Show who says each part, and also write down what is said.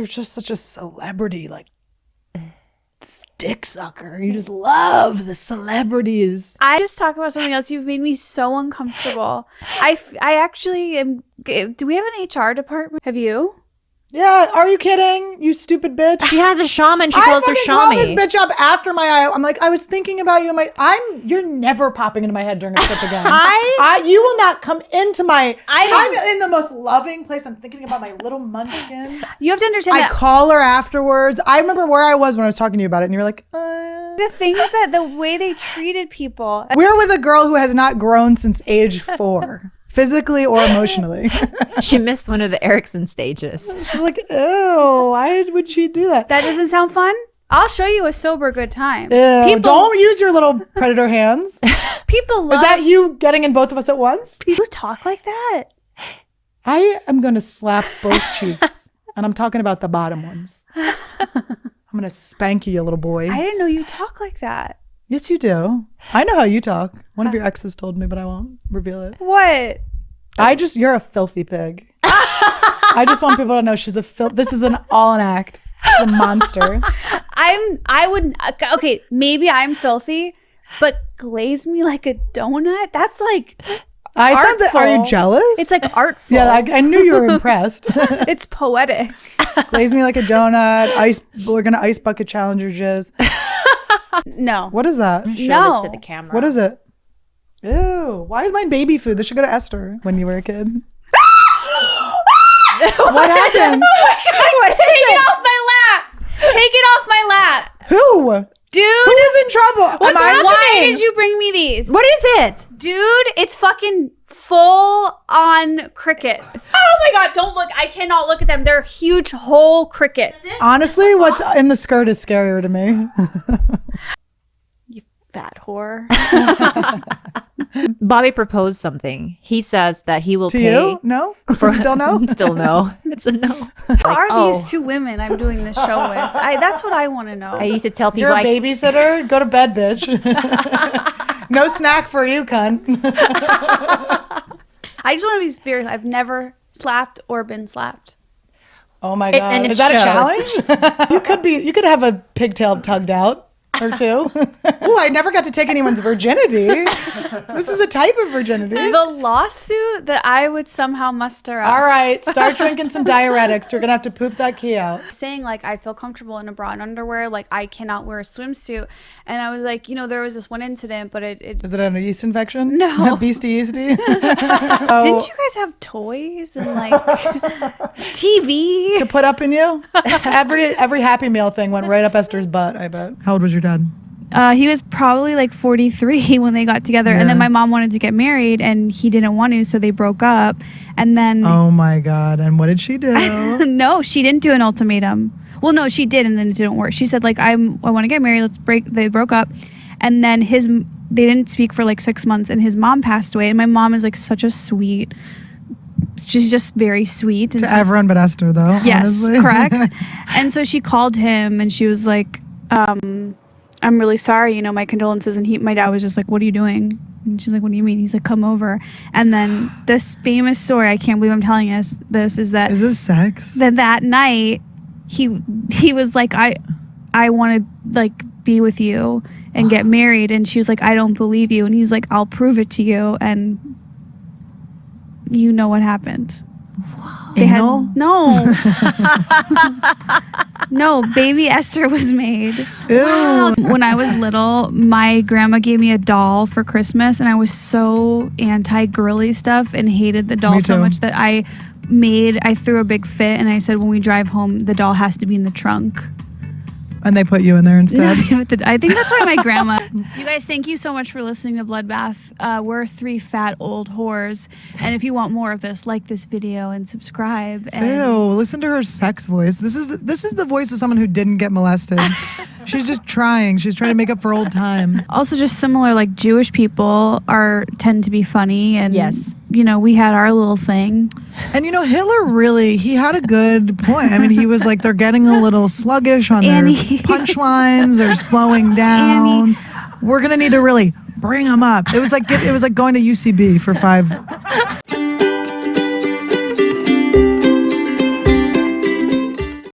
Speaker 1: you're just such a celebrity, like stick sucker. You just love the celebrities.
Speaker 2: I just talk about something else. You've made me so uncomfortable. I actually am. Do we have an HR department? Have you?
Speaker 1: Yeah, are you kidding? You stupid bitch.
Speaker 3: She has a shaman. She calls her Shami.
Speaker 1: I fucking called this bitch up after I'm like, I was thinking about you. You're never popping into my head during a trip again. You will not come into I'm in the most loving place. I'm thinking about my little munchkin.
Speaker 2: You have to understand that.
Speaker 1: I call her afterwards. I remember where I was when I was talking to you about it, and you were like,
Speaker 2: the things the way they treated people.
Speaker 1: We're with a girl who has not grown since age 4. Physically or emotionally.
Speaker 3: She missed one of the Erickson stages.
Speaker 1: She's like, oh, why would she do that?
Speaker 2: That doesn't sound fun. I'll show you a sober good time.
Speaker 1: Don't use your little predator hands.
Speaker 2: People love.
Speaker 1: Is that you getting in both of us at once?
Speaker 2: People talk like that.
Speaker 1: I am going to slap both cheeks. And I'm talking about the bottom ones. I'm going to spank you, little boy.
Speaker 2: I didn't know you talk like that.
Speaker 1: Yes, you do. I know how you talk. One of your exes told me, but I won't reveal it.
Speaker 2: What?
Speaker 1: You're a filthy pig. I just want people to know this is all an act. She's a monster.
Speaker 2: Okay, maybe I'm filthy, but glaze me like a donut? That's like artful.
Speaker 1: Are you jealous?
Speaker 2: It's like artful.
Speaker 1: Yeah, I knew you were impressed.
Speaker 2: It's poetic.
Speaker 1: Glaze me like a donut. We're going to ice bucket challenge your jizz.
Speaker 2: No.
Speaker 1: What is that?
Speaker 3: Show this to the camera.
Speaker 1: What is it? Ew. Why is mine baby food? This should go to Esther when you were a kid. What happened?
Speaker 2: Take it off my lap. Take it off my lap.
Speaker 1: Who?
Speaker 2: Dude.
Speaker 1: Who's in trouble?
Speaker 2: Why did you bring me these?
Speaker 3: What is it?
Speaker 2: Dude, it's fucking full on crickets. Oh my God, don't look. I cannot look at them. They're huge whole crickets.
Speaker 1: Honestly, what's in the skirt is scarier to me.
Speaker 2: You fat whore.
Speaker 3: Bobby proposed something. He says that he will
Speaker 1: to
Speaker 3: pay.
Speaker 1: You? No? Still no?
Speaker 3: Still no. It's a no.
Speaker 2: Who are these two women I'm doing this show with? That's what I want to know.
Speaker 3: I used to tell people
Speaker 1: You're a babysitter? Go to bed, bitch. No snack for you, cunt.
Speaker 2: I just want to be serious. I've never slapped or been slapped.
Speaker 1: Oh my God.
Speaker 3: And
Speaker 1: is that a challenge? You could have a pigtail tugged out. Or two. Ooh, I never got to take anyone's virginity. This is a type of virginity.
Speaker 2: The lawsuit that I would somehow muster up.
Speaker 1: All right, start drinking some diuretics. You're going to have to poop that key out.
Speaker 2: Saying like, I feel comfortable in a bra and underwear. Like I cannot wear a swimsuit. And I was like, there was this one incident, but it
Speaker 1: Is it an yeast infection?
Speaker 2: No.
Speaker 1: Beastie yeasty?
Speaker 2: Didn't you guys have toys and like TV?
Speaker 1: To put up in you? Every Happy Meal thing went right up Esther's butt, I bet. How old was your dad?
Speaker 2: He was probably like 43 when they got together. Yeah. And then my mom wanted to get married and he didn't want to, so they broke up. And then
Speaker 1: oh my God. And what did she do?
Speaker 2: No, she didn't do an ultimatum. Well, no, she did, and then it didn't work. She said like, I want to get married, they broke up. And then they didn't speak for like 6 months and his mom passed away. And my mom is like such a sweet, she's just very sweet. And
Speaker 1: to everyone but Esther though.
Speaker 2: Yes,
Speaker 1: honestly.
Speaker 2: Correct. And so she called him and she was like, I'm really sorry, my condolences. And my dad was just like, what are you doing? And she's like, what do you mean? He's like, come over. And then this famous story, I can't believe I'm telling us this, is
Speaker 1: this sex?
Speaker 2: That night he was like, I want to like be with you and get married. And she was like, I don't believe you. And he's like, I'll prove it to you. And you know what happened.
Speaker 1: Anal?
Speaker 2: No. No, baby Esther was made.
Speaker 1: Ew.
Speaker 2: When I was little, my grandma gave me a doll for Christmas, and I was so anti-girly stuff and hated the doll so much that I threw a big fit, and I said, when we drive home, the doll has to be in the trunk.
Speaker 1: And they put you in there instead?
Speaker 2: I think that's why my grandma. You guys, thank you so much for listening to Bloodbath. We're 3 fat old whores. And if you want more of this, like this video and subscribe.
Speaker 1: Ew, listen to her sex voice. This is the voice of someone who didn't get molested. She's just trying. She's trying to make up for old time.
Speaker 2: Also just similar, like Jewish people tend to be funny. And
Speaker 3: yes.
Speaker 2: We had our little thing. And
Speaker 1: Hitler he had a good point. I mean, he was like, they're getting a little sluggish on their punchlines. They're slowing down. We're going to need to really bring them up. It was like going to UCB for 5